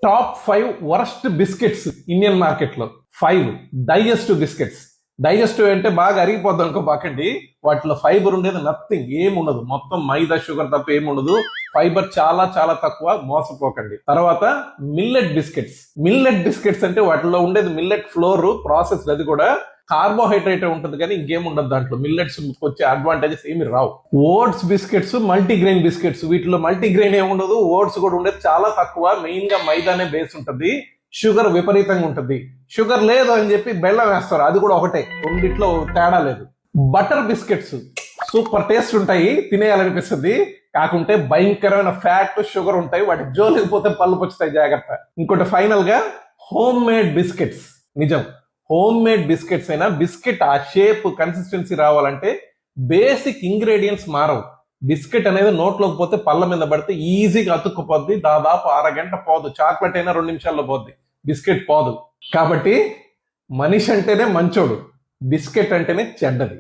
Top 5 worst biscuits Indian market లో 5 digestive biscuits. Digestive అంటే బాగా అరిగిపోద్ది అనుకోబాకండి, వాటిలో ఫైబర్ ఉండేది నథింగ్, ఏముండదు, మొత్తం మైదా షుగర్ తప్ప ఏముండదు, ఫైబర్ చాలా చాలా తక్కువ, మోసపోకండి. తర్వాత మిల్లెట్ బిస్కెట్స్. మిల్లెట్ బిస్కెట్స్ అంటే వాటిలో ఉండేది మిల్లెట్ ఫ్లోర్ ప్రాసెస్, అది కూడా కార్బోహైడ్రేట్ ఉంటుంది కానీ ఇంకేం ఉండదు దాంట్లో. మిల్లెట్స్ వచ్చే అడ్వాంటేజెస్ ఏమి రావు. ఓట్స్ బిస్కెట్స్, మల్టీగ్రెయిన్ బిస్కెట్స్, వీటిలో మల్టీగ్రెయిన్ ఏముండదు, ఓట్స్ కూడా ఉండేది చాలా తక్కువ, మెయిన్ గా మైదానే బేస్ ఉంటుంది, షుగర్ విపరీతంగా ఉంటుంది. షుగర్ లేదు అని చెప్పి బెల్లం వేస్తారు, అది కూడా ఒకటే, రెండిట్లో తేడా లేదు. బటర్ బిస్కెట్స్ సూపర్ టేస్ట్ ఉంటాయి, తినేయాలనిపిస్తుంది, కాకుంటే భయంకరమైన ఫ్యాట్ షుగర్ ఉంటాయి, వాటి జోలికి పోతే పళ్ళు పొచ్చుతాయి, జాగ్రత్త. ఇంకోటి ఫైనల్ గా హోమ్ మేడ్ బిస్కెట్స్. నిజం, హోమ్ మేడ్ బిస్కెట్స్ అయినా బిస్కెట్ ఆ షేప్ కన్సిస్టెన్సీ రావాలంటే బేసిక్ ఇంగ్రీడియంట్స్ మారవు. బిస్కెట్ అనేది నోట్లోకి పోతే పళ్ళ మీద పడితే ఈజీగా అతుక్కుపోద్ది, దాదాపు అరగంట పోదు. చాక్లెట్ అయినా 2 నిమిషాల్లో పోద్ది, బిస్కెట్ పోదు. కాబట్టి మనిషి అంటేనే మంచోడు, బిస్కెట్ అంటేనే చెడ్డది.